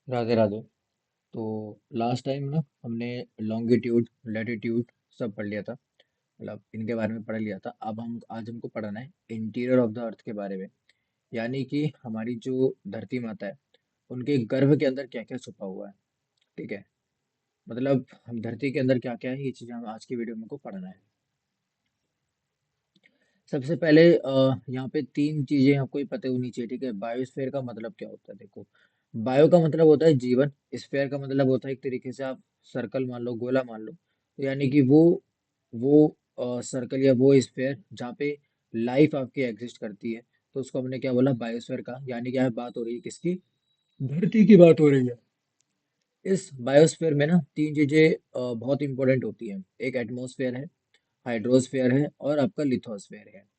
राधे राधे। तो last time ना हमने लॉन्गिट्यूड लैटिट्यूड सब पढ़ लिया था, मतलब इनके बारे में पढ़ लिया था। अब हम आज हमको पढ़ना है इंटीरियर ऑफ द अर्थ के बारे में, यानी कि हमारी जो धरती माता है उनके गर्भ के अंदर क्या क्या छुपा हुआ है। ठीक है, मतलब हम धरती के अंदर क्या क्या है ये चीज़ें हम आज की वीडियो में को पढ़ना है। सबसे पहले यहाँ पे तीन चीजें आपको ही पता होनी चाहिए। ठीक है, बायोस्फीयर का मतलब क्या होता है। देखो, बायो का मतलब होता है जीवन, स्फीयर का मतलब होता है एक तरीके से आप सर्कल मान लो, गोला मान लो, तो यानी कि वो सर्कल या वो स्फीयर जहाँ पे लाइफ आपकी एग्जिस्ट करती है, तो उसको हमने क्या बोला, बायोस्फीयर का। यानी क्या है, बात हो रही है किसकी, धरती की बात हो रही है। इस बायोस्फीयर में ना तीन चीजें बहुत इंपॉर्टेंट होती हैं। एक एटमॉस्फेयर है, हाइड्रोस्फीयर है और आपका लिथोस्फीयर है।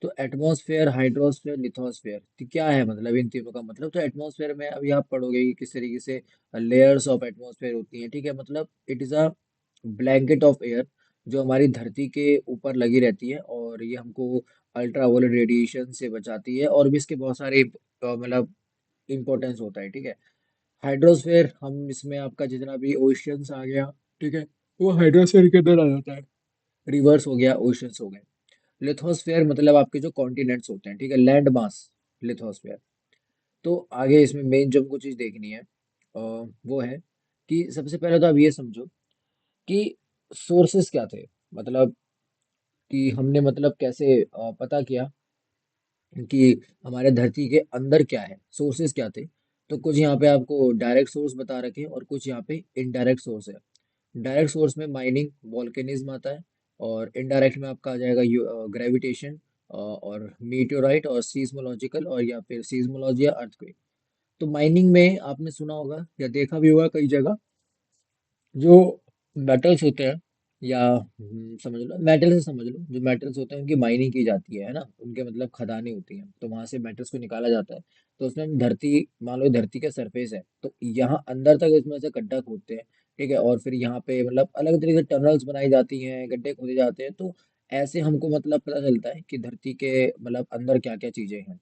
तो एटमॉस्फेयर, हाइड्रोस्फीयर, लिथोस्फीयर, तो क्या है मतलब इन तीनों का मतलब। तो एटमॉस्फेयर में अभी आप पढ़ोगे कि किस तरीके से लेयर्स ऑफ एटमॉस्फेयर होती हैं। ठीक है, मतलब it is a blanket of air जो हमारी धरती के ऊपर लगी रहती है, और ये हमको अल्ट्रावायलेट रेडिएशन से बचाती है, और भी इसके बहुत सारे मतलब इंपॉर्टेंस होता है। ठीक है, हाइड्रोस्फीयर, हम इसमें आपका जितना भी ओशियंस आ गया, ठीक है, वो हाइड्रोस्फीयर के अंदर आ जाता है। रिवर्स हो गया, ओशियंस हो गए। लिथोस्फेयर मतलब आपके जो कॉन्टिनेंट्स होते हैं, ठीक है, लैंड मास, लिथोस्फेयर। तो आगे इसमें मेन जो हमको चीज देखनी है वो है कि सबसे पहले तो आप ये समझो कि सोर्सेस क्या थे, मतलब कि हमने मतलब कैसे पता किया कि हमारे धरती के अंदर क्या है, सोर्सेस क्या थे। तो कुछ यहाँ पे आपको डायरेक्ट सोर्स बता रखे हैं और कुछ यहाँ पे इनडायरेक्ट सोर्स है। डायरेक्ट सोर्स में माइनिंग, वॉल्केनिज्म आता है, और इनडायरेक्ट में आपका आ जाएगा ग्रेविटेशन और मीटियोराइट और सीस्मोलॉजिकल, और या फिर सीस्मोलॉजी या अर्थक्वेक। तो माइनिंग में आपने सुना होगा या देखा भी होगा कई जगह, जो मेटल्स होते हैं, या समझ लो मेटल से समझ लो, जो मेटल्स होते हैं उनकी माइनिंग की जाती है ना, उनके मतलब खदानें होती हैं, तो वहां से मेटल्स को निकाला जाता है। तो उसमें हम धरती, मान लो धरती का सरफेस है, तो यहाँ अंदर तक इसमें से गड्ढा खोदते हैं। ठीक है, और फिर यहाँ पे मतलब अलग तरीके से टनल्स बनाई जाती हैं, गड्ढे खोदे जाते हैं। तो ऐसे हमको मतलब पता चलता है कि धरती के मतलब अंदर क्या क्या चीजें हैं।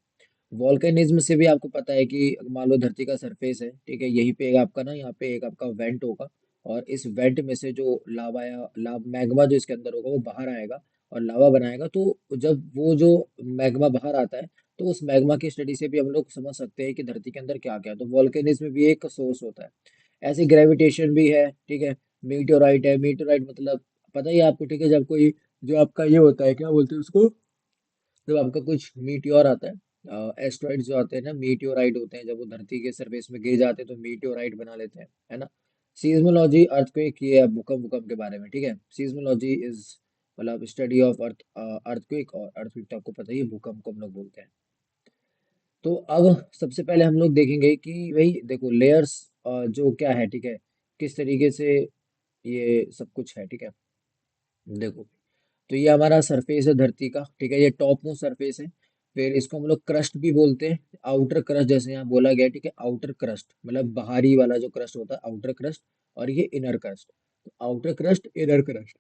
वॉल्केनिज्म से भी आपको पता है कि मान लो धरती का सरफेस है, ठीक है, यहीं पे एक आपका ना, यहाँ पे एक आपका वेंट होगा, और इस वेंट में से जो लावा या मैग्मा जो इसके अंदर होगा वो बाहर आएगा और लावा बनाएगा। तो जब वो जो मैग्मा बाहर आता है, तो उस मैग्मा की स्टडी से भी हम लोग समझ सकते हैं कि धरती के अंदर क्या क्या है। तो वॉल्केनिज्म भी एक सोर्स होता है। ऐसे ग्रेविटेशन भी है। ठीक है, मीटियोराइट है, मीटियोराइट मतलब पता ही है आपको। ठीक है, जब कोई जो आपका ये होता है, क्या बोलते हैं उसको, जब आपका कुछ मीटियोर आता है, एस्ट्रॉइड्स जो आते हैं ना, मीटियोराइट होते हैं, जब वो धरती के सरफेस में गिर जाते हैं तो मीटियोराइट बना लेते हैं, है ना। सीज्मोलॉजी अर्थक्वेक, ये है भूकंप, भूकंप के बारे में। ठीक है, सीज्मोलॉजी इज मतलब स्टडी ऑफ अर्थक्वेक, और अर्थक्वेक तो आपको पता ही है, भूकंप को हम लोग बोलते हैं। तो अब सबसे पहले हम लोग देखेंगे कि भाई देखो लेयर्स जो क्या है, ठीक है, किस तरीके से ये सब कुछ है। ठीक है, देखो, तो ये हमारा सरफेस है धरती का। ठीक है, ये टॉप मोस्ट सरफेस है। फिर इसको हम लोग क्रस्ट भी बोलते हैं, आउटर क्रस्ट, जैसे यहाँ बोला गया। ठीक है, आउटर क्रस्ट मतलब बाहरी वाला जो क्रस्ट होता है, आउटर क्रस्ट, और ये इनर क्रस्ट। तो आउटर क्रस्ट, इनर क्रस्ट।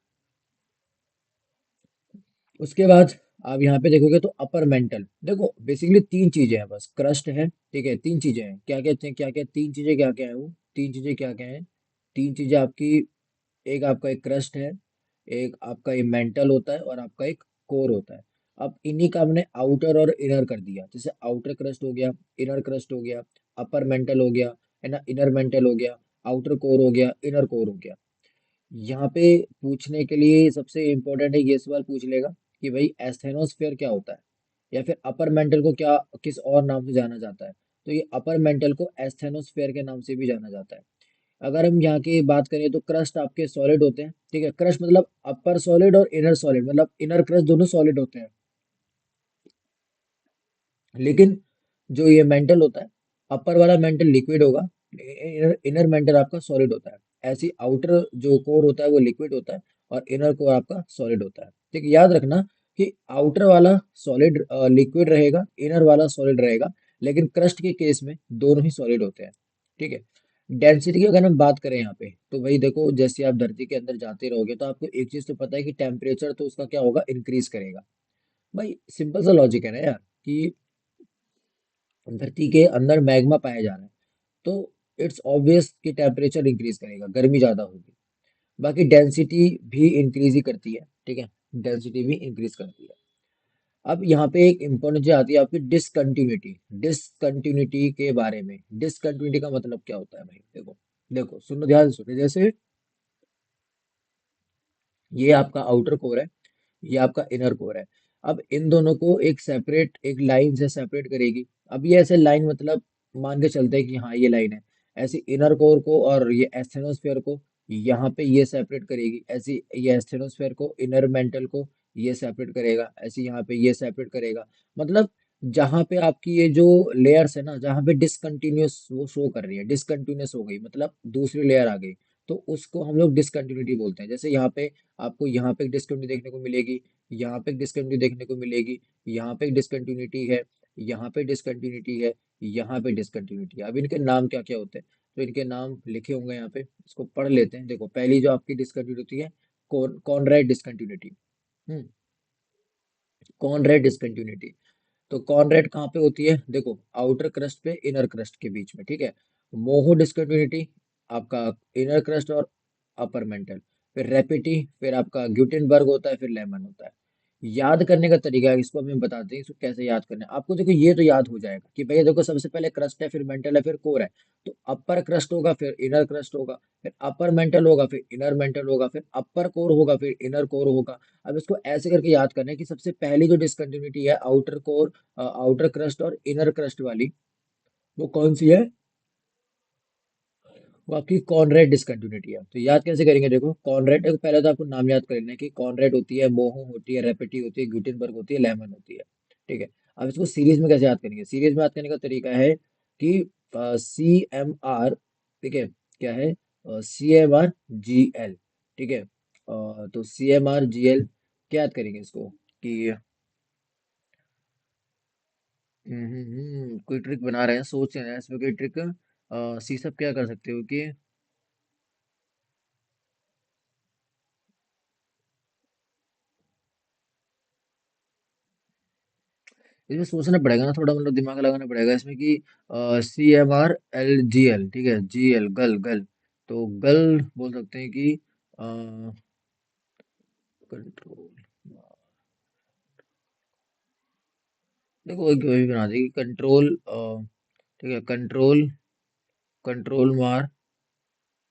उसके बाद आप यहाँ पे देखोगे तो अपर मेंटल, देखो बेसिकली तीन चीजें हैं बस, क्रस्ट है, ठीक है, तीन चीजें हैं, क्या कहते हैं, क्या क्या तीन चीजें, क्या क्या है वो, तीन चीजें क्या क्या है, तीन चीजें आपकी, एक आपका एक क्रस्ट है, एक आपका ये मेंटल होता है, और आपका एक कोर होता है। अब इन्हीं का हमने आउटर और इनर कर दिया, जैसे आउटर क्रस्ट हो गया, इनर क्रस्ट हो गया, अपर मेंटल हो गया, है ना, इनर मेंटल हो गया, आउटर कोर हो गया, इनर कोर हो गया। यहाँ पे पूछने के लिए सबसे इम्पोर्टेंट है, ये सवाल पूछ लेगा कि भाई एस्थेनोस्फेयर क्या होता है, या फिर अपर मेंटल को क्या किस और नाम से जाना जाता है। तो ये अपर मेंटल को एस्थेनोस्फेयर के नाम से भी जाना जाता है। अगर हम यहाँ की बात करें तो क्रस्ट आपके सॉलिड होते हैं। ठीक है, क्रस्ट मतलब अपर सॉलिड और इनर सॉलिड, मतलब इनर क्रस्ट दोनों सॉलिड होते हैं। लेकिन जो ये मेंटल होता है, अपर वाला मेंटल लिक्विड होगा, इनर मेंटल आपका सॉलिड होता है। ऐसी आउटर जो कोर होता है वो लिक्विड होता है, और इनर कोर आपका सॉलिड होता है। ठीक है, याद रखना कि आउटर वाला सॉलिड लिक्विड रहेगा, इनर वाला सॉलिड रहेगा, लेकिन क्रस्ट के केस में दोनों ही सॉलिड होते हैं। ठीक है, डेंसिटी की अगर हम बात करें यहाँ पे, तो भाई देखो जैसे आप धरती के अंदर जाते रहोगे तो आपको एक चीज तो पता है कि टेम्परेचर तो उसका क्या होगा, इंक्रीज करेगा। भाई सिंपल सा लॉजिक है ना यार, कि धरती के अंदर मैग्मा पाया जा रहा है, तो इट्स ऑब्वियस कि टेम्परेचर इंक्रीज करेगा, गर्मी ज्यादा होगी। बाकी डेंसिटी भी इंक्रीज ही करती है, ठीक है, डेंसिटी भी इंक्रीज करती है। अब यहाँ पे एक इंपॉर्टेंट चीज आती है आपकी डिसकंटिन्यूटी। डिसकंटिन्यूटी के बारे में, डिसकंटिन्यूटी का मतलब क्या होता है भाई, देखो, देखो सुनो, ध्यान से सुनो। जैसे ये आपका आउटर कोर है, ये आपका इनर कोर है। अब इन दोनों को एक सेपरेट, एक लाइन से सेपरेट करेगी। अब ये ऐसे लाइन मतलब मान के चलते हैं कि हाँ ये लाइन है। ऐसे इनर कोर को और ये एस्थेनोस्फेयर को यहाँ पे ये सेपरेट करेगी। ऐसी ये एस्थेनोस्फेयर को, इनर मेंटल को ये सेपरेट करेगा। ऐसे यहाँ पे ये सेपरेट करेगा। मतलब जहाँ पे आपकी ये जो लेयर्स है ना, जहाँ पे डिसकंटिन्यूस वो शो कर रही है, डिसकंटिन्यूस हो गई मतलब दूसरी लेयर आ गई, तो उसको हम लोग डिसकंटिन्यूटी बोलते हैं। जैसे यहाँ पे आपको यहाँ पे एक डिस्कंटिन्यूटी देखने को मिलेगी, यहाँ पे एक डिस्कंटिन्यूटी देखने को मिलेगी, यहाँ पे एक डिस्कंटिन्यूटी है, यहाँ पे डिस्कंटिन्यूटी है, यहाँ पे डिस्कंटिन्यूटी है। अब इनके नाम क्या क्या होते हैं, तो इनके नाम लिखे होंगे यहाँ पे, इसको पढ़ लेते हैं। देखो पहली जो आपकी डिस्कंटिन्यूटी है, कॉनरेड डिस्कंटिन्यूटी। हम्म, कॉनरेड डिस्कंटिन्यूटी। तो कॉनरेड कहाँ पे होती है, देखो आउटर क्रस्ट पे, इनर क्रस्ट के बीच में, ठीक है। मोहो डिस्कंटिन्यूटी आपका इनर क्रस्ट और अपर मेंटल। फिर रेपिटी, फिर आपका ग्यूटेनबर्ग होता है, फिर लेमन होता है। याद करने का तरीका है, इसको हमें बताते हैं इसको कैसे याद करना है आपको। देखो ये तो याद हो जाएगा कि भैया देखो सबसे पहले क्रस्ट है, फिर मेंटल है, फिर कोर है। तो अपर क्रस्ट होगा, फिर इनर क्रस्ट होगा, फिर अपर मेंटल होगा, फिर इनर मेंटल होगा, फिर अपर कोर होगा, फिर इनर कोर होगा। अब इसको ऐसे करके याद करना है कि सबसे पहली जो डिसकंटिन्यूटी है आउटर कोर, आउटर क्रस्ट और इनर क्रस्ट वाली, वो कौन सी है, वो आपकी कॉनरेड डिसकंटिन्यूटी है। तो याद कैसे करेंगे, देखो कॉनरेड, देखो पहले तो आपको नाम याद कर लेना है कि कॉनरेड होती है, मोहो होती है, रेपेटी होती है, ग्यूटेनबर्ग होती है, लेमन होती है, ठीक है। अब इसको सीरीज में कैसे याद करेंगे, सीरीज में याद करने का तरीका है कि CMR, ठीक है, क्या है, CMR GL, ठीक है। तो CMR GL क्या याद करेंगे इसको कि कोई ट्रिक बना रहे हैं, सोच रहे हैं इसमें कोई ट्रिक। सी सब क्या कर सकते हो कि इसमें सोचना पड़ेगा ना थोड़ा, मतलब दिमाग लगाना पड़ेगा इसमें कि CMR LGL, ठीक है, GL गल गल। तो गल बोल सकते हैं कि कंट्रोल, देखो एक वही बना देगी कंट्रोल, ठीक है, कंट्रोल, कंट्रोल मार,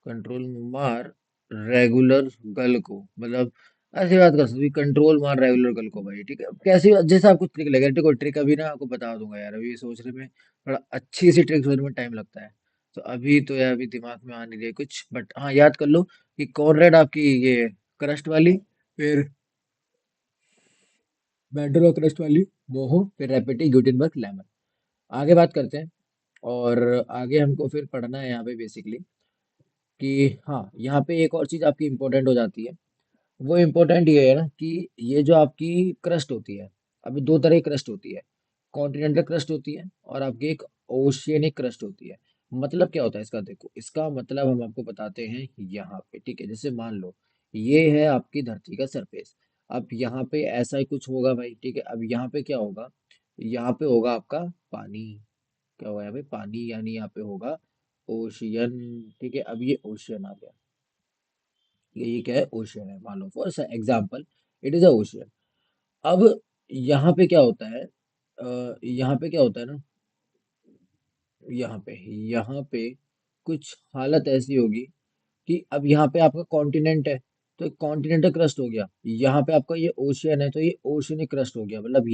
कंट्रोल मार रेगुलर गल को, मतलब ऐसी बात कर सकते कंट्रोल मार रेगुलर गल को भाई, ठीक है। अब कैसे जैसा आपको ट्रिक लगेगा, देखो ट्रिक अभी ना आपको बता दूंगा यार, अभी सोचने में थोड़ा अच्छी सी ट्रिक सोचने में टाइम लगता है। तो अभी तो यार अभी दिमाग में आ नहीं रही कुछ, बट हाँ याद कर लो कि कॉर्नरेड आपकी ये क्रस्ट वाली, फिर मेंटल और क्रस्ट वाली मोहो, फिर रेपेटी, ग्यूटेनबर्ग, लेमन। आगे बात करते हैं। और आगे हमको फिर पढ़ना है यहाँ पे बेसिकली कि हाँ यहाँ पे एक और चीज़ आपकी इम्पोर्टेंट हो जाती है। वो इम्पोर्टेंट ये है ना कि ये जो आपकी क्रस्ट होती है, अभी दो तरह की क्रस्ट होती है। कॉन्टिनेंटल क्रस्ट होती है और आपकी एक ओशियनिक क्रस्ट होती है। मतलब क्या होता है इसका, देखो इसका मतलब हम आपको बताते हैं यहाँ पे, ठीक है। जैसे मान लो ये है आपकी धरती का सरफेस। अब यहाँ पे ऐसा ही कुछ होगा भाई, ठीक है। अब यहाँ पे क्या होगा, यहाँ पे होगा आपका पानी। क्या होगा यहाँ पे, पानी, यानी यहाँ पे होगा ओशियन, ठीक है। अब ये ओशियन आ गया, ये क्या है, ओशियन है, मान लो for example it is a ocean. अब यहाँ पे क्या होता है, यहाँ पे क्या होता है ना, यहाँ पे, यहाँ पे कुछ हालत ऐसी होगी कि अब यहाँ पे आपका कॉन्टिनेंट है, तो कॉन्टिनेंटल क्रस्ट हो गया। यहाँ पे आपका ये ओशियन है, तो ये ओशनिक क्रस्ट हो गया। मतलब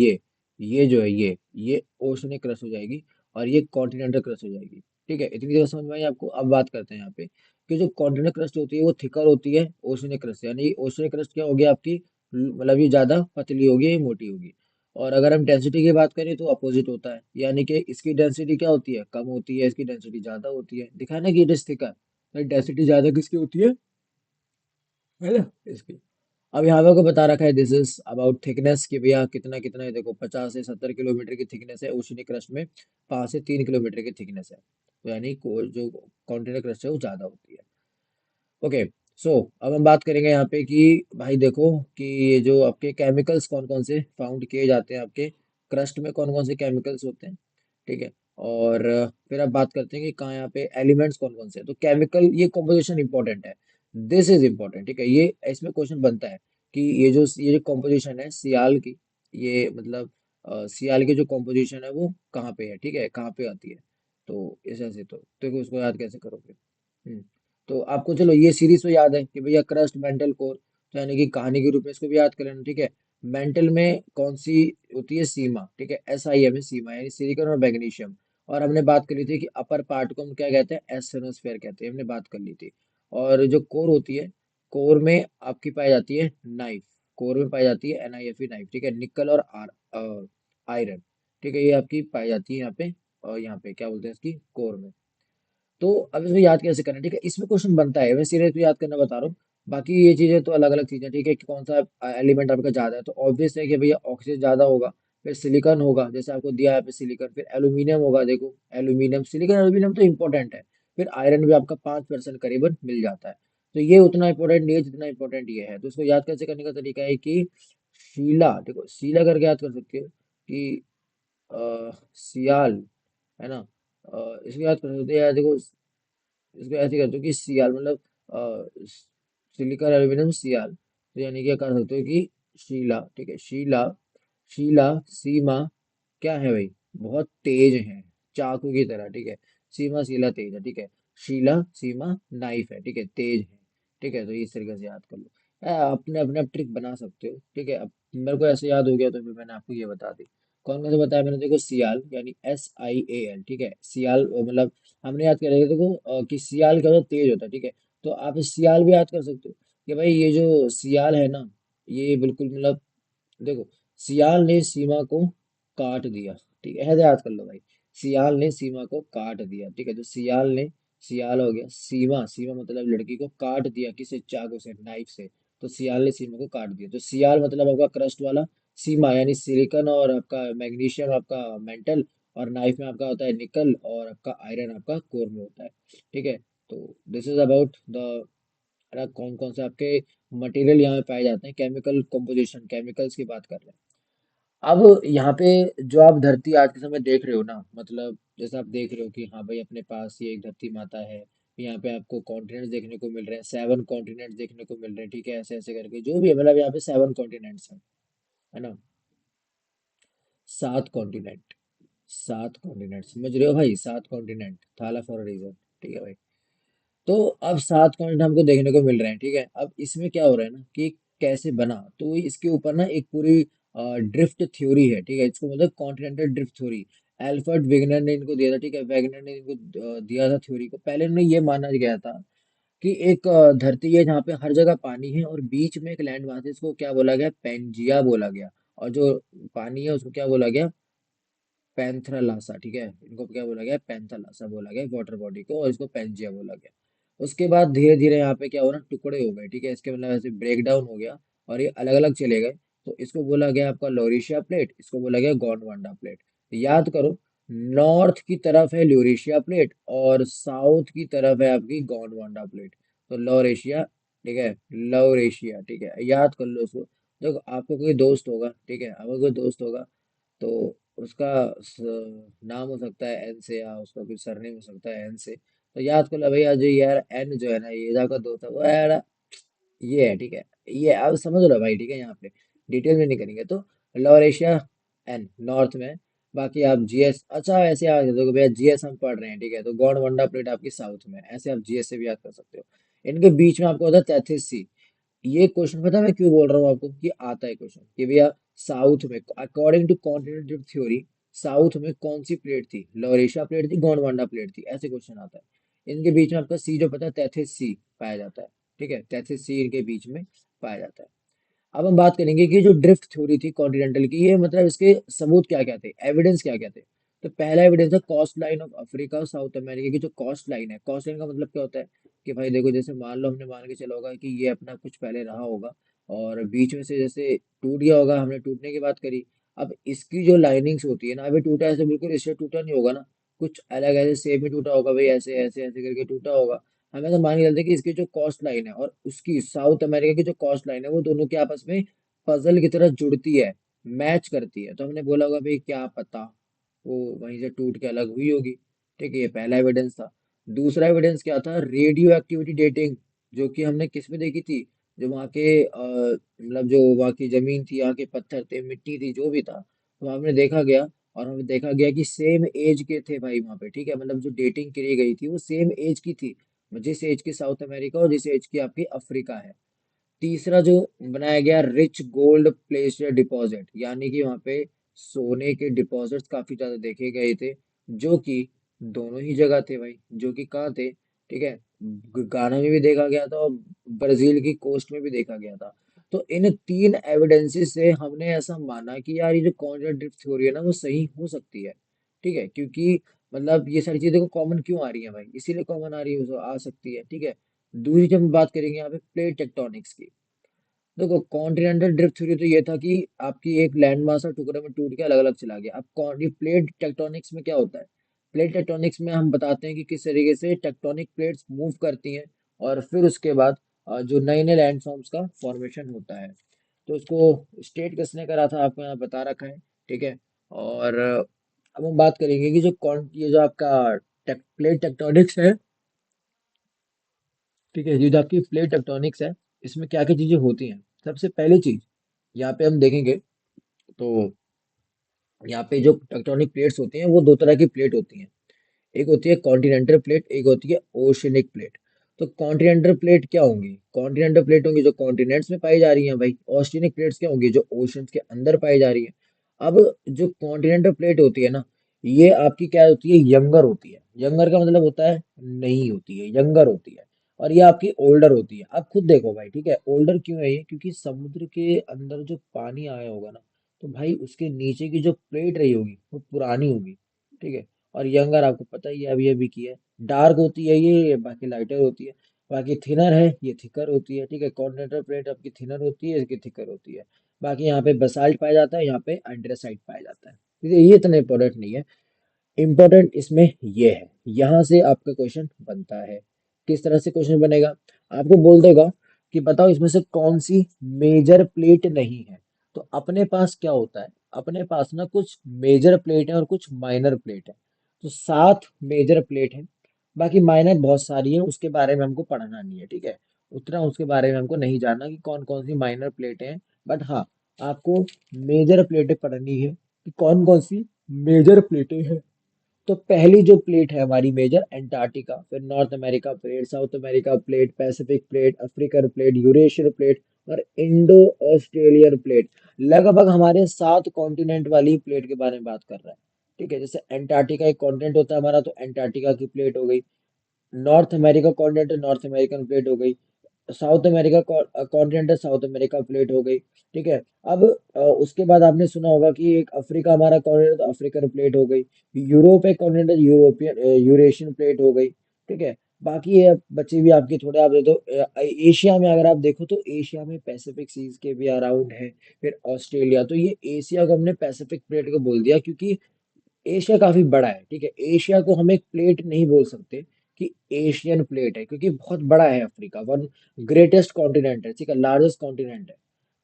ये जो है ये ओशनिक क्रस्ट हो जाएगी, और ये कॉन्टिनेंटल क्रस्ट हो जाएगी, ठीक है। इतनी देर समझ में आई आपको। अब बात करते हैं यहाँ पे कि जो कॉन्टिनेंटल क्रस्ट होती है वो थिकर होती है ओशनिक क्रस्ट से। यानी ओशनिक क्रस्ट क्या होगी आपकी, मतलब ये ज्यादा पतली होगी, ये मोटी होगी। और अगर हम डेंसिटी की बात करें तो अपोजिट होता है, यानी कि इसकी डेंसिटी क्या होती है, कम होती है, इसकी डेंसिटी ज्यादा होती है। दिखा है ना कि इट इज थिकर, डेंसिटी ज्यादा किसकी होती है ना, इसकी। अब यहाँ पे आपको बता रखा है दिस इज अबाउट थिकनेस, कि भैया कितना कितना है, देखो 50 से 70 किलोमीटर की थिकनेस है ओशनिक क्रस्ट में, 5 से 3 किलोमीटर की थिकनेस है। तो यानी जो कॉन्टिनेंटल क्रस्ट है वो ज्यादा होती है। ओके, सो अब हम बात करेंगे यहाँ पे कि भाई देखो कि ये जो आपके केमिकल्स कौन कौन से फाउंड किए जाते हैं आपके क्रस्ट में, कौन कौन से केमिकल्स होते हैं, ठीक है। और फिर अब बात करते हैं कि कहाँ यहाँ पे एलिमेंट्स कौन कौन से हैं। तो केमिकल ये कॉम्पोजिशन इंपॉर्टेंट है, दिस इज इंपॉर्टेंट, ठीक है। ये इसमें क्वेश्चन बनता है कि ये जो कॉम्पोजिशन है सियाल की, ये मतलब सियाल की जो कॉम्पोजिशन है वो कहाँ पे है, ठीक है, कहाँ पे आती है। तो इस ऐसे तो देखो उसको याद कैसे करोगे। हम्म, तो आपको चलो ये सीरीज तो याद है कि भैया क्रस्ट मेंटल कोर, तो यानी कि कहानी के रूप में इसको भी याद कर लेना, ठीक है। मेंटल में कौन सी होती है, सीमा, ठीक है, SiM है सीमा, यानी सिलिकॉन और मैग्नीशियम। और हमने बात कर ली थी कि अपर पार्ट को हम क्या कहते हैं, एस्टेनोस्फेयर कहते हैं, हमने बात कर ली थी। और जो कोर होती है, कोर में आपकी पाई जाती है नाइफ, कोर में पाई जाती है NiFe नाइफ, ठीक है, निकल और आयरन, ठीक है, ये आपकी पाई जाती है यहाँ पे, और यहाँ पे क्या बोलते हैं इसकी, कोर में। तो अब इसको याद कैसे करना है, ठीक है, इसमें क्वेश्चन बनता है, मैं सीरियस याद करना बता रहा हूँ। बाकी ये चीजें तो अलग अलग चीजें, ठीक है, कि कौन सा एलिमेंट आपका ज्यादा है, तो ऑब्वियस है कि भैया ऑक्सीजन ज्यादा होगा। फिर सिलिकॉन होगा, जैसे आपको दिया है पे सिलिकॉन, फिर एल्यूमिनियम होगा, देखो एल्यूमिनियम, सिलिकॉन एल्यूमिनियम तो इंपॉर्टेंट है। फिर आयरन भी आपका 5% करीबन मिल जाता है। तो ये उतना इंपॉर्टेंट नहीं है जितना इंपॉर्टेंट ये है। तो इसको याद कैसे करने का तरीका है कि शीला, देखो शीला करके याद कर सकते हो कि सियाल, है ना। इसको याद कर सकते हो यार, देखो इसको ऐसे कर दो कि सियाल मतलब सिलिकॉन एल्यूमिनियम सियाल, तो यानी क्या कर सकते हो कि शीला, ठीक है, शीला, शीला, सीमा क्या है भाई, बहुत तेज है, चाकू की तरह, ठीक है। सीमा शीला तेज है, ठीक है। शीला सीमा नाइफ है, ठीक है, तेज है, ठीक है। तो इस तरीके से याद कर लो। अपने अपने आप ट्रिक बना सकते हो, ठीक है। अब मेरे को ऐसे याद हो गया तो फिर मैंने आपको ये बता दी। कौन कौन से बताया मैंने, देखो सियाल यानी SiAl, ठीक है, सियाल मतलब हमने याद कर देखो कि सियाल क्या होता है, तेज होता है, ठीक है। तो आप सियाल भी याद कर सकते हो कि भाई ये जो सियाल है ना, ये बिल्कुल मतलब देखो, सियाल ने सीमा को काट दिया, ठीक है, ऐसे याद कर लो भाई। सियाल ने सीमा को काट दिया, ठीक है, तो सियाल ने, सियाल हो गया, सीमा, सीमा मतलब लड़की को काट दिया, किसे, चाकू से, नाइफ से। तो सियाल ने सीमा को काट दिया, तो सियाल मतलब आपका क्रस्ट वाला, सीमा यानी सिलिकॉन और आपका मैग्नीशियम आपका मेंटल, और नाइफ में आपका होता है निकल, और आपका आयरन आपका कोर में होता है, ठीक है। तो दिस इज अबाउट द कौन कौन से आपके मटेरियल यहाँ पे पाए जाते हैं, केमिकल कंपोजिशन, केमिकल्स की बात कर रहे हैं। अब यहाँ पे जो आप धरती आज के समय देख रहे हो ना, मतलब जैसे आप देख रहे हो कि हाँ भाई अपने पास ये एक धरती माता है, यहाँ पे आपको कॉन्टिनेंट्स देखने को मिल रहे हैं, 7 कॉन्टिनेंट्स देखने को मिल रहे हैं, ठीक है, ऐसे ऐसे करके जो भी है, मतलब यहाँ पे 7 कॉन्टिनेंट्स हैं, है ना, 7 कॉन्टिनेंट, 7 कॉन्टिनेंट, समझ रहे हो भाई, 7 कॉन्टिनेंट, थाला फॉर अ रीजन, ठीक है भाई। तो अब 7 पॉइंट हमको देखने को मिल रहे हैं, ठीक है। अब इसमें क्या हो रहा है ना कि कैसे बना, तो इसके ऊपर ना एक पूरी ड्रिफ्ट थ्योरी है, ठीक है, इसको मतलब continental drift theory. Alfred Wegener ने इनको दिया था, ठीक है, वेगनर ने इनको दिया था थ्योरी को। पहले इन्हें ये माना गया था कि एक धरती है जहाँ पे हर जगह पानी है और बीच में एक लैंड मास है, इसको क्या बोला गया, पेंजिया बोला गया। और जो पानी है उसको क्या बोला गया, पैंथ्रालासा, ठीक है, इनको क्या बोला गया, पैंथालासा बोला गया वाटर बॉडी को, और इसको पेंजिया बोला गया। उसके बाद धीरे धीरे यहाँ पे क्या हो रहा, टुकड़े हो गए, ठीक है, इसके मतलब ऐसे ब्रेक डाउन हो गया, और ये अलग अलग चले गए। तो इसको बोला गया आपका लॉरेशिया प्लेट, इसको बोला गया गोंडवाना प्लेट। याद करो, नॉर्थ की तरफ है ल्यूरेशिया प्लेट, और साउथ की तरफ है आपकी गोंडवाना प्लेट। तो लॉरेशिया, ठीक है, लॉरेशिया, ठीक है, याद कर लो उसको। देखो आपको कोई दोस्त होगा, ठीक है, आपको कोई दोस्त होगा, तो उसका नाम हो सकता है एन से, या उसका कुछ सरनेम हो सकता है एन से। तो याद कर लो भैया, जो यार एन जो है ना, ये का दोस्त है वो यार, ये है, ठीक है, ये आप समझ लो भाई, ठीक है, यहाँ पे डिटेल में नहीं करेंगे। तो लोअर एशिया एन नॉर्थ में, बाकी आप जीएस, अच्छा ऐसे याद कर दो भैया, जीएस हम पढ़ रहे हैं, ठीक है, तो गोंडवाना प्लेट आपकी साउथ में, ऐसे आप जीएस से भी याद कर सकते हो। इनके बीच में आपको होता है तैतीस सी। ये क्वेश्चन पता है मैं क्यों बोल रहा हूँ आपको कि आता है क्वेश्चन, कि भैया साउथ में according to continental theory, south में कौन सी प्लेट थी, लोरेशिया प्लेट थी, गोंडवाना प्लेट थी, ऐसे क्वेश्चन आता है। इनके बीच में आपका सी जो पता है, 33 सी पाया जाता है, ठीक है, 33 सी इनके बीच में पाया जाता है। अब हम बात करेंगे कि जो ड्रिफ्ट थ्योरी थी कॉन्टिनेंटल की, ये मतलब इसके सबूत क्या क्या थे, एविडेंस क्या क्या थे। तो पहला एविडेंस है कोस्ट लाइन ऑफ अफ्रीका और साउथ अमेरिका की जो कोस्ट लाइन है। कोस्ट लाइन का मतलब क्या होता है कि भाई देखो, जैसे मान लो हमने मान के चला होगा कि ये अपना कुछ पहले रहा होगा, और बीच में से जैसे टूट गया होगा, हमने टूटने की बात करी। अब इसकी जो लाइनिंग्स होती है ना, अभी टूटा ऐसे बिल्कुल इससे टूटा नहीं होगा ना, कुछ अलग ऐसे सेप में टूटा होगा भाई, ऐसे ऐसे ऐसे करके टूटा होगा। हमें तो मान के चलते हैं कि इसकी जो कॉस्ट लाइन है और उसकी साउथ अमेरिका की जो कॉस्ट लाइन है, वो दोनों के आपस में पजल की तरह जुड़ती है, मैच करती है। तो हमने बोला होगा भाई क्या पता, वो वहीं से टूट के अलग हुई होगी। ठीक है, ये पहला एविडेंस था। दूसरा एविडेंस क्या था? रेडियो एक्टिविटी डेटिंग, जो कि हमने किस में देखी थी? जो वहाँ के मतलब जो वहाँ की जमीन थी, यहाँ के पत्थर थे, मिट्टी थी, जो भी था, तो हमने देखा गया, और हमें देखा गया कि सेम एज के थे भाई वहाँ पे। ठीक है, मतलब जो डेटिंग करी गई थी वो सेम एज की थी, जिस एज की साउथ अमेरिका और जिस एज की आपकी अफ्रीका है। तीसरा जो बनाया गया, रिच गोल्ड प्लेस्ड डिपॉजिट, यानी कि वहाँ पे सोने के डिपॉजिट्स काफी ज्यादा देखे गए थे, जो कि दोनों ही जगह थे भाई, जो कि कहाँ थे? ठीक है, गाना में भी देखा गया था और ब्राजील की कोस्ट में भी देखा गया था। तो इन तीन एविडेंसेस से हमने ऐसा माना कि यार ये जो कॉन्ट्रा ड्रिफ्ट थ्योरी है ना, वो सही हो सकती है। ठीक है, क्योंकि मतलब ये सारी चीजें को कॉमन क्यों आ रही है भाई, इसीलिए कॉमन आ रही है, आ सकती है। ठीक है, दूसरी जब हम बात करेंगे यहाँ पे प्लेट टेक्टोनिक्स की, देखो कॉन्टिनेंटल ड्रिफ्ट थ्योरी तो ये था कि आपकी एक लैंड मास टुकड़े में टूट के अलग अलग चला गया। अब ये प्लेट टेक्टोनिक्स में क्या होता है? प्लेट टेक्टोनिक्स में हम बताते हैं कि किस तरीके से टेक्टोनिक प्लेट्स मूव करती हैं, और फिर उसके बाद जो नए नए लैंड फॉर्म्स का फॉर्मेशन होता है। तो उसको स्टेट किसने करा था, आपको यहाँ बता रखा है। ठीक है, और अब हम बात करेंगे कि ये जो आपका प्लेट टेक्टोनिक्स है, ठीक है, ये जो आपकी प्लेट टेक्टोनिक्स है, इसमें क्या क्या चीजें होती हैं। सबसे पहली चीज यहाँ पे हम देखेंगे, तो यहाँ पे जो टेक्टोनिक प्लेट्स होती हैं वो दो तरह की प्लेट होती हैं। एक होती है कॉन्टिनेंटल प्लेट, एक होती है ओशनिक प्लेट। तो कॉन्टिनेंटल प्लेट क्या होंगी? कॉन्टिनेंटल प्लेट होंगी जो कॉन्टिनेंट्स में पाई जा रही हैं भाई। ओशनिक प्लेट्स क्या होंगी? जो ओशंस के अंदर पाई जा रही हैं। अब जो कॉन्टिनेंटल प्लेट होती है ना, ये आपकी क्या होती है? यंगर होती है। यंगर का मतलब होता है नहीं होती है, यंगर होती है। और ये आपकी ओल्डर होती है। आप खुद देखो भाई, ठीक है, ओल्डर क्यों है ये? क्योंकि समुद्र के अंदर जो पानी आया होगा ना, तो भाई उसके नीचे की जो प्लेट रही होगी वो पुरानी होगी। ठीक है, और यंगर आपको पता ही है, अभी अभी की है। डार्क होती है ये, बाकी लाइटर होती है। बाकी थिनर है, ये थिकर होती है। ठीक है, कॉन्टिनेंटल प्लेट आपकी थिनर होती है, इसकी थिकर होती है। बाकी यहाँ पे बसाल्ट पाया जाता है, यहाँ पे एंड्रेसाइट पाया जाता है। ठीक है, ये इतना इंपॉर्टेंट नहीं है। इम्पोर्टेंट इसमें ये है, यहाँ से आपका क्वेश्चन बनता है। किस तरह से क्वेश्चन बनेगा? आपको बोल देगा कि बताओ इसमें से कौन सी मेजर प्लेट नहीं है। तो अपने पास क्या होता है? अपने पास ना कुछ मेजर प्लेट है और कुछ माइनर प्लेट है। तो 7 मेजर प्लेट है, बाकी माइनर बहुत सारी है, उसके बारे में हमको पढ़ना नहीं है। ठीक है, उतना उसके बारे में हमको नहीं जानना कि कौन कौन सी माइनर प्लेटें हैं। बट हाँ, आपको मेजर प्लेटें पढ़नी है कि कौन कौन सी मेजर प्लेटें हैं। तो पहली जो प्लेट है हमारी मेजर, एंटार्क्टिका, फिर north America plate, south America plate, Pacific plate, African plate, Eurasian plate और इंडो ऑस्ट्रेलियन प्लेट। लगभग हमारे 7 कॉन्टिनेंट वाली प्लेट के बारे में बात कर रहा है। ठीक है, जैसे एंटार्क्टिका एक कॉन्टिनेंट होता है हमारा, तो एंटार्क्टिका की प्लेट हो गई। North America continent, north American plate हो गई। South America continent, south America plate हो गई। ठीक है, अब उसके बाद आपने सुना होगा कि एक अफ्रीका हमारा कॉन्टिनेंट, तो अफ्रीकन प्लेट हो गई। यूरोप एक कॉन्टिनेंट, यूरोपियन यूरेशियन प्लेट हो गई। ठीक है, बाकी ये बच्चे भी आपके थोड़े, आप देखो एशिया में अगर आप देखो तो एशिया में पैसिफिक सीज के भी अराउंड है। फिर ऑस्ट्रेलिया, तो ये एशिया को हमने पैसिफिक प्लेट को बोल दिया, क्योंकि एशिया काफी बड़ा है। ठीक है, एशिया को हम एक प्लेट नहीं बोल सकते कि एशियन प्लेट है, क्योंकि बहुत बड़ा है अफ्रीका, वन ग्रेटेस्ट कॉन्टिनेंट है। ठीक है, लार्जेस्ट कॉन्टिनेंट है।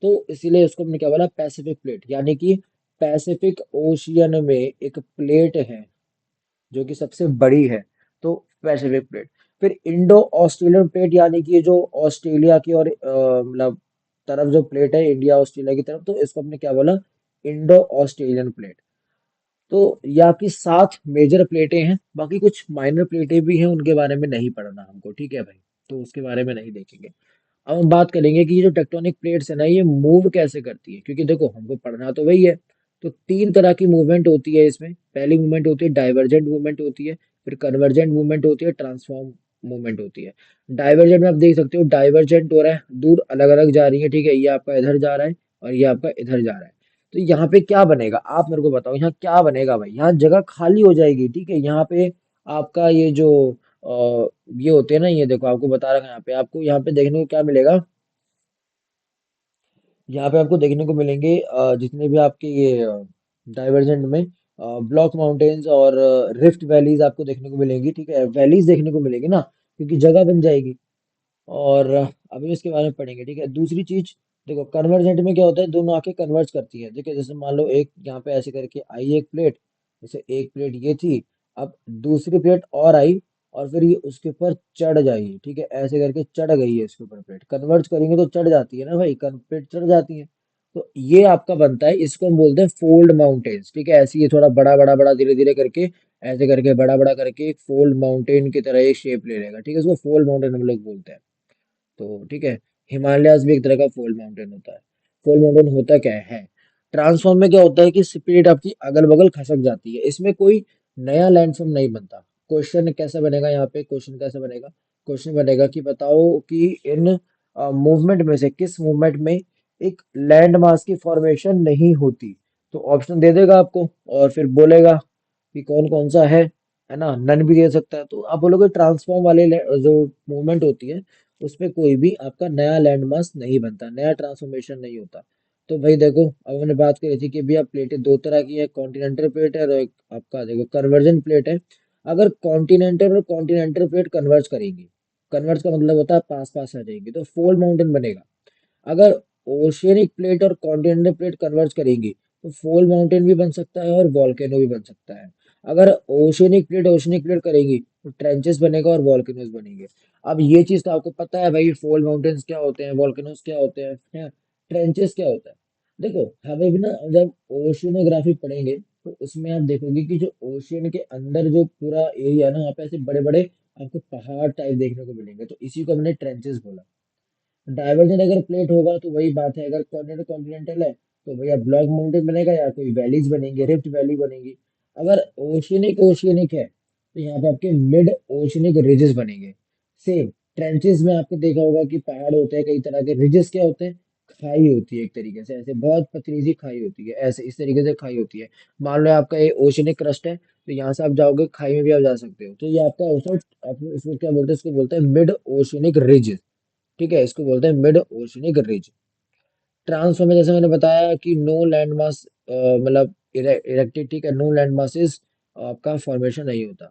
तो इसीलिए उसको हमने क्या बोला? पैसिफिक प्लेट, यानी कि पैसिफिक ओशियन में एक प्लेट है जो कि सबसे बड़ी है, तो पैसिफिक प्लेट। फिर इंडो ऑस्ट्रेलियन प्लेट, यानी कि जो ऑस्ट्रेलिया की और मतलब तरफ जो प्लेट है, इंडिया ऑस्ट्रेलिया की तरफ, तो इसको हमने क्या बोला? Indo Australian plate. तो ये आपकी 7 मेजर प्लेटें हैं, बाकी कुछ माइनर प्लेटें भी हैं, उनके बारे में नहीं पढ़ना हमको। ठीक है भाई, तो उसके बारे में नहीं देखेंगे। अब हम बात करेंगे कि ये जो टेक्टोनिक प्लेट्स है ना, ये मूव कैसे करती है, क्योंकि देखो हमको पढ़ना तो वही है। तो 3 तरह की मूवमेंट होती है इसमें। पहली मूवमेंट होती है डाइवर्जेंट मूवमेंट होती है, फिर कन्वर्जेंट मूवमेंट होती है, ट्रांसफॉर्म मूवमेंट होती है। डाइवर्जेंट में आप देख सकते हो, डाइवर्जेंट हो रहा है, दूर अलग अलग जा रही है। ठीक है, ये आपका इधर जा रहा है और ये आपका इधर जा रहा है। तो यहाँ पे क्या बनेगा, आप मेरे को बताओ, यहाँ क्या बनेगा भाई? यहाँ जगह खाली हो जाएगी। ठीक है, यहाँ पे आपका ये जो ये होते हैं ना, ये देखो आपको बता रखा है, यहाँ पे आपको, यहाँ पे देखने को क्या मिलेगा? यहाँ पे आपको देखने को मिलेंगे जितने भी आपके ये डाइवर्जेंट में ब्लॉक माउंटेन्स और रिफ्ट वैलीज आपको देखने को मिलेंगी। ठीक है, वैलीज देखने को मिलेंगी ना, क्योंकि जगह बन जाएगी। और अभी इसके बारे में पढ़ेंगे। ठीक है, दूसरी चीज, देखो कन्वर्जेंट में क्या होता है? दोनों आंखें कन्वर्ज करती है। ठीक है, जैसे मान लो एक यहाँ पे ऐसे करके आई एक प्लेट, जैसे एक प्लेट ये थी, अब दूसरी प्लेट और आई, और फिर ये उसके ऊपर चढ़ जाएगी, ठीक है, ऐसे करके चढ़ गई है इसके ऊपर प्लेट, कन्वर्ट करेंगे तो चढ़ जाती है ना भाई, प्लेट चढ़ जाती है। तो ये आपका बनता है, इसको हम बोलते हैं फोल्ड माउंटेन्स, ठीक है, ऐसे ये थोड़ा बड़ा बड़ा बड़ा धीरे धीरे करके, ऐसे करके बड़ा बड़ा करके एक फोल्ड माउंटेन की तरह एक शेप ले लेगा, ठीक है, इसको फोल्ड माउंटेन हम लोग बोलते हैं। तो ठीक है, हिमालयाज भी एक तरह का फोल्ड माउंटेन होता है। फोल्ड माउंटेन होता क्या है, ट्रांसफॉर्म में क्या होता है कि स्पीड आपकी अगल बगल खसक जाती है, इसमें कोई नया लैंडफॉर्म नहीं बनता। क्वेश्चन कैसे बनेगा यहाँ पे, क्वेश्चन कैसे बनेगा, क्वेश्चन बनेगा कि बताओ कि इन मूवमेंट में से किस मूवमेंट में एक लैंड मास की फॉर्मेशन नहीं होती। तो ऑप्शन दे देगा आपको और फिर बोलेगा कि कौन कौन सा है ना, नन भी दे सकता है। तो आप बोलोगे ट्रांसफॉर्म वाले जो मूवमेंट होती है उसमें कोई भी आपका नया लैंडमास नहीं बनता, नया ट्रांसफॉर्मेशन नहीं होता। तो भाई देखो, अब हमने बात करी थी कि भैया प्लेटें दो तरह की है, कॉन्टिनेंटल प्लेट है और एक आपका देखो कन्वर्जन प्लेट है। अगर कॉन्टिनेंटल और कॉन्टिनेंटल प्लेट कन्वर्ज करेंगी, कन्वर्ज का मतलब होता है पास पास आ जाएंगी, तो फोल्ड माउंटेन बनेगा। अगर ओशियनिक प्लेट और कॉन्टिनेंटल प्लेट कन्वर्ज करेंगी तो फोल्ड माउंटेन भी बन सकता है और वॉल्केनो भी बन सकता है। अगर ओशियनिक प्लेट करेंगी तो ट्रेंचेस बनेगा और वॉल्केनोज बनेंगे। अब ये चीज तो आपको पता है भाई, फोल्ड माउंटेन्स क्या होते हैं, वॉल्केनोज क्या होते हैं, ट्रेंचेस क्या होता है। देखो, हमें भी ना जब ओशियनोग्राफी पढ़ेंगे तो उसमें आप देखोगे कि जो ओशियन के अंदर जो पूरा एरिया है ना, वहाँ पे ऐसे बड़े बड़े आपको पहाड़ टाइप देखने को मिलेंगे, तो इसी को हमने ट्रेंचेस बोला। डाइवर्जन अगर प्लेट होगा तो वही बात है, अगर कॉर्डिनेट कॉन्टिनेंटल है तो भैया ब्लॉक माउंटेन बनेगा या कोई वैलीज बनेंगे, रिफ्ट वैली बनेगी। अगर ओशियनिक ओशियनिक है तो यहाँ पे आपके मिड ओशियनिक रिजेस बनेंगे। सेम ट्रेंचेस में आपने देखा होगा कि पहाड़ होते हैं कई तरह के, रिजेस क्या होते हैं, खाई होती है एक तरीके से, ऐसे बहुत पतली सी खाई होती है, ऐसे इस तरीके से खाई होती है। मान लो आपका ये ओशियनिक क्रस्ट है, तो यहाँ से आप जाओगे खाई में भी आप जा सकते हो, तो ये आपका इसको क्या बोलते हैं, इसको बोलते हैं मिड ओशियनिक रिज, ठीक है, इसको बोलते हैं मिड ओशनिक रिज। ट्रांसफॉर्म में जैसे मैंने बताया कि नो लैंड मास मतलब इरेक्टेड, ठीक है, नो लैंड मासेस आपका फॉर्मेशन नहीं होता।